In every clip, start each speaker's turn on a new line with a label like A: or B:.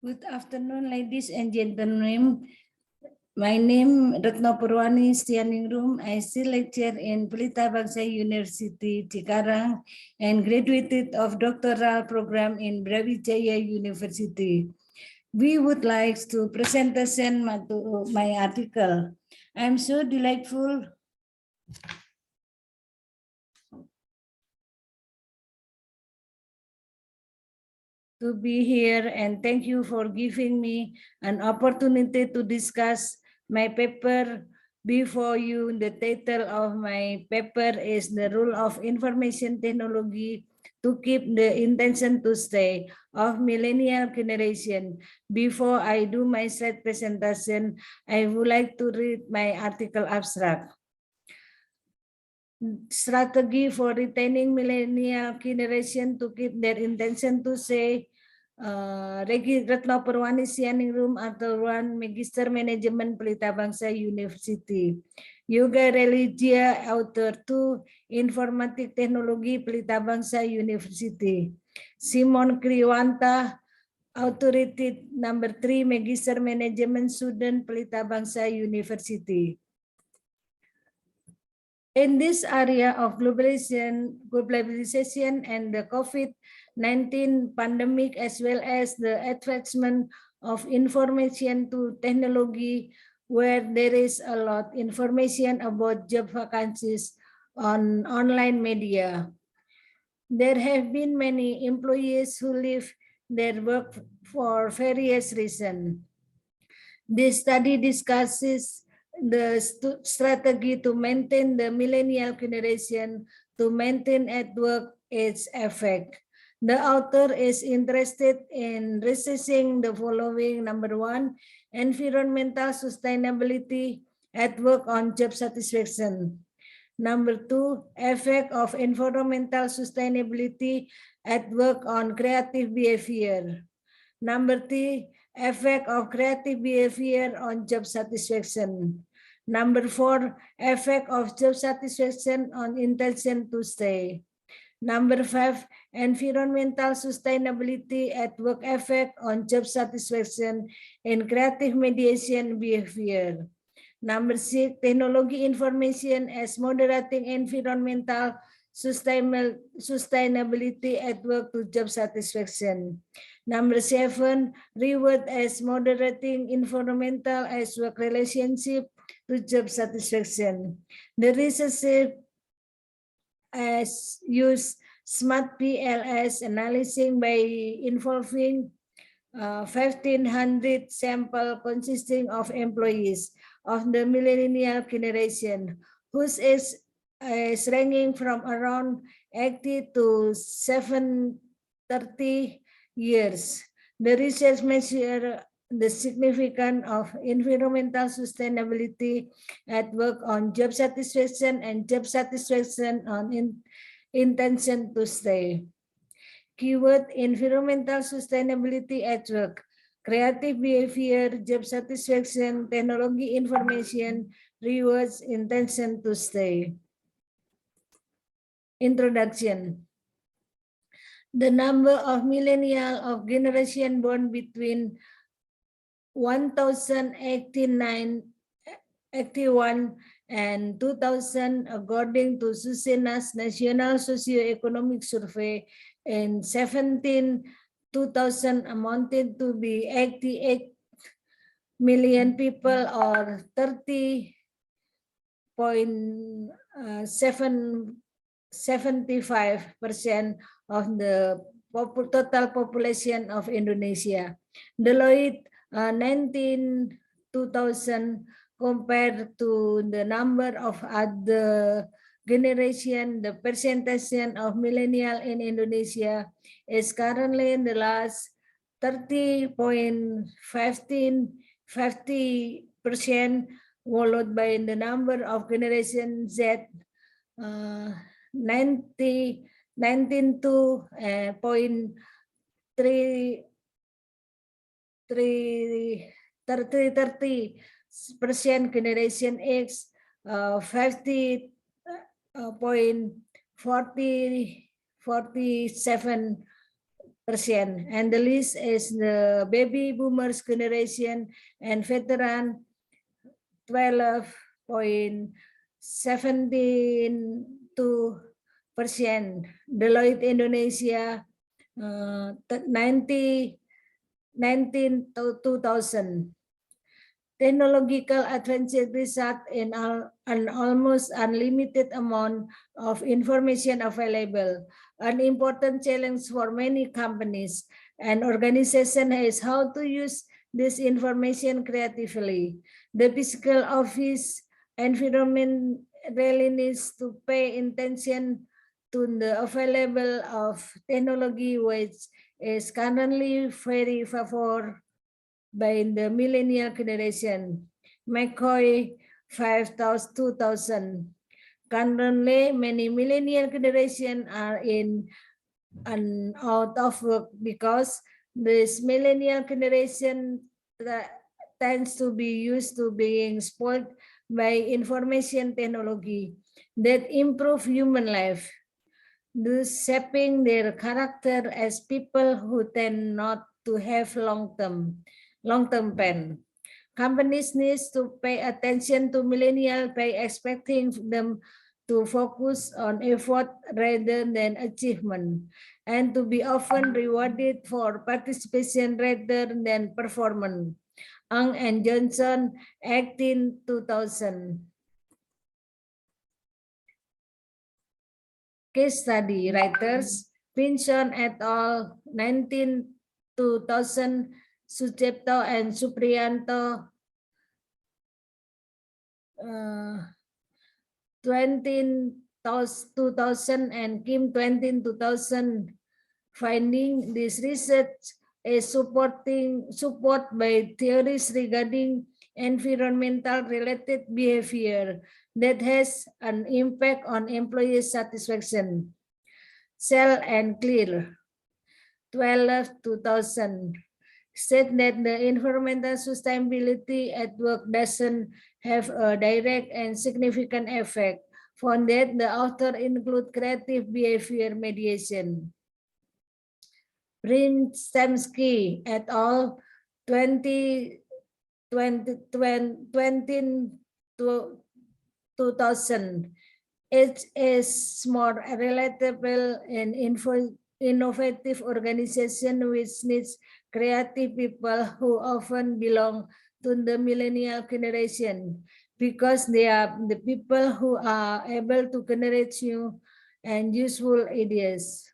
A: Good afternoon, ladies and gentlemen. My name Retno Purwani Stianingrum. I still lecture in Pelita Bangsa University, Cikarang, and graduated of doctoral program in Brawijaya University. We would like to present my article. I'm so delightful to be here, and thank you for giving me an opportunity to discuss my paper before you. The title of my paper is The Role of Information Technology to Keep the Intention to Stay of Millennial Generation. Before I do my slide presentation, I would like to read my article abstract. Strategy for retaining millennial generation to keep their intention to say. Regi Retno Purwani Sianingrum Aturan Magister Manajemen Pelita Bangsa University. Yoga Religia Author 2 Informatik Teknologi Pelita Bangsa University. Simon Kriwanta Authority number 3 Magister Manajemen Student Pelita Bangsa University. In this area of globalization and the COVID-19 pandemic, as well as the advancement of information to technology, where there is a lot information about job vacancies on online media. There have been many employees who leave their work for various reasons. This study discusses the strategy to maintain the millennial generation to maintain at work its effect. The author is interested in researching the following: number 1, environmental sustainability at work on job satisfaction. Number 2, effect of environmental sustainability at work on creative behavior. Number 3, effect of creative behavior on job satisfaction. Number 4, effect of job satisfaction on intention to stay. Number 5, environmental sustainability at work effect on job satisfaction and creative mediation behavior. Number 6, technology information as moderating environmental sustainability at work to job satisfaction. Number 7, reward as moderating environmental as work relationship to job satisfaction. The research as use smart PLS analyzing by involving 1,500 sample consisting of employees of the millennial generation, whose age is ranging from around 80 to 730 years. The research measure the significance of environmental sustainability at work on job satisfaction and job satisfaction on intention to stay. Keyword: environmental sustainability at work, creative behavior, job satisfaction, technology information, rewards, intention to stay. Introduction. The number of millennial of generation born between 1081 and 2000, according to Susenas National Socioeconomic Survey in 2000, amounted to be 88 million people, or 30.75% of the total population of Indonesia. Deloitte 2000 compared to the number of other generation, the percentage of millennial in Indonesia is currently in the last 30.50%, followed by the number of generation Z 30%, generation X 50.47%, And the list is the baby boomers generation and veteran 12.72%. Deloitte Indonesia 19 to 2000. Technological advances result in an almost unlimited amount of information available. An important challenge for many companies and organizations is how to use this information creatively. The physical office environment really needs to pay attention to the available of technology, which is currently very favored by the millennial generation. McCoy 2000. Currently, many millennial generation are in and out of work because this millennial generation tends to be used to being spoiled by information technology that improve human life, thus shaping their character as people who tend not to have long-term plan. Companies need to pay attention to millennials by expecting them to focus on effort rather than achievement, and to be often rewarded for participation rather than performance. Ang and Johnson, 2000. Case study writers, Pinson et al., 2000, Suchepto and Supriyanto, 2000, and Kim 2000. Finding this research is support by theories regarding environmental related behavior that has an impact on employee satisfaction. Shell and Clear, 2000, said that the environmental sustainability at work doesn't have a direct and significant effect. Found that the author include creative behavior mediation. Brinstensky et al. 2000. It is more relatable and innovative organization which needs creative people who often belong to the millennial generation because they are the people who are able to generate new and useful ideas.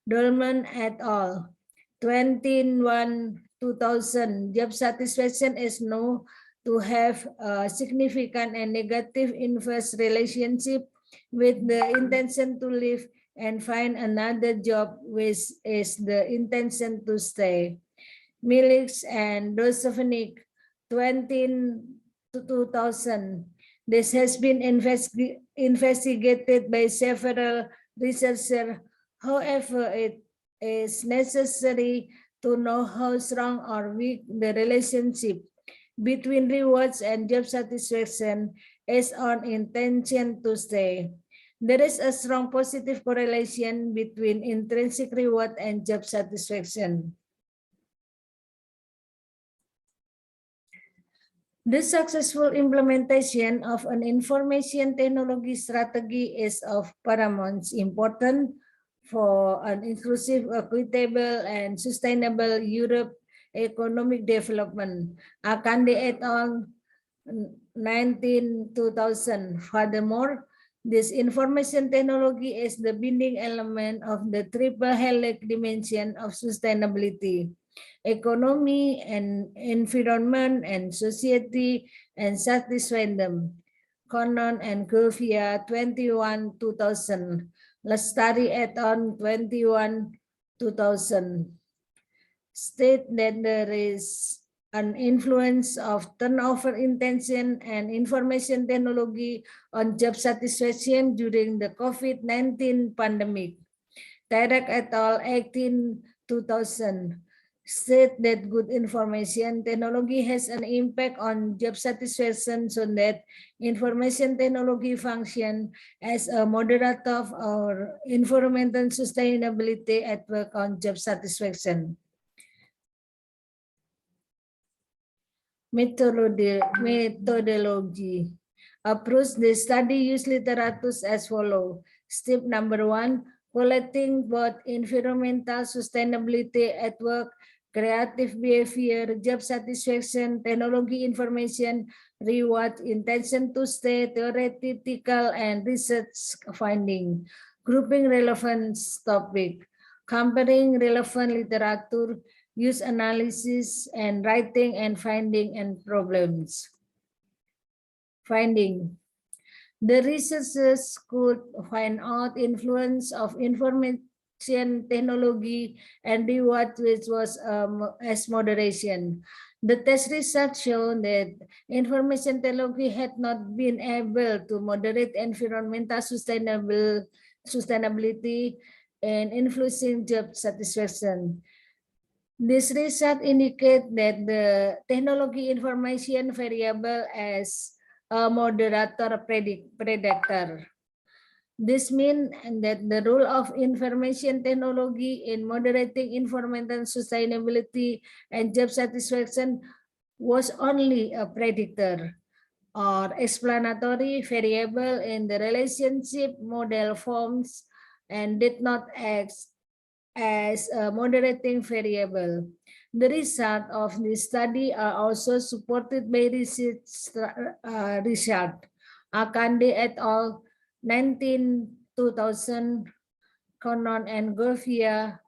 A: Dolman et al. 2000. Job satisfaction is known to have a significant and negative inverse relationship with the intention to leave and find another job, which is the intention to stay. Milix and Dosovnik, 2000. This has been investigated by several researchers. However, it is necessary to know how strong or weak the relationship between rewards and job satisfaction is on intention to stay. There is a strong positive correlation between intrinsic reward and job satisfaction. The successful implementation of an information technology strategy is of paramount importance for an inclusive, equitable, and sustainable Europe economic development. Akande et al. 2000. Furthermore, this information technology is the binding element of the triple helix dimension of sustainability: economy and environment and society, and satisfying them. Conon and Gulfia 21, 2000. Lestari et al. 21, 2000. State that there is an influence of turnover intention and information technology on job satisfaction during the COVID-19 pandemic. Tarek et al. 2000. state that good information technology has an impact on job satisfaction, so that information technology function as a moderator or environmental sustainability at work on job satisfaction. Methodology. Approach the study use literature as follow. Step number 1, collecting both environmental sustainability at work, creative behavior, job satisfaction, technology information, reward, intention to stay, theoretical and research finding, grouping relevance topic, comparing relevant literature, use analysis and writing and finding and problems. Finding. The researchers could find out influence of information technology and reward which was as moderation. The test results shown that information technology had not been able to moderate environmental sustainability and influencing job satisfaction. This result indicate that the technology information variable as a moderator predictor. This means that the role of information technology in moderating environmental sustainability and job satisfaction was only a predictor or explanatory variable in the relationship model forms and did not act as a moderating variable. The result of this study are also supported by research Akande et al. 2000, Conon and Govia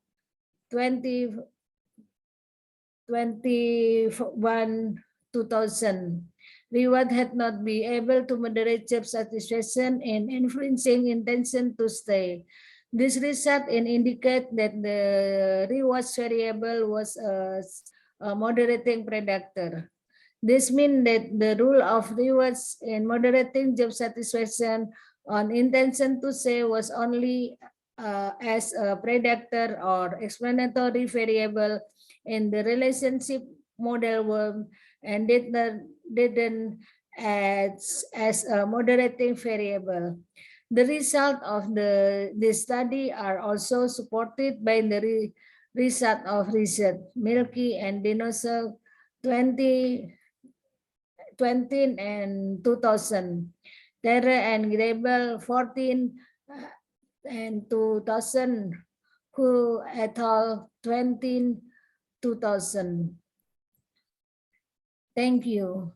A: 21, 2000. Reward had not been able to moderate job satisfaction and influencing intention to stay. This result indicate that the reward variable was a moderating predictor. This means that the rule of rewards in moderating job satisfaction on intention to say was only as a predictor or explanatory variable in the relationship model worm and didn't as a moderating variable. The result of this study are also supported by the result of research Milky and Dinosaur 20 and 2000. Terra and Grebel 14 and 2000. Who et al. 20, 2000. Thank you.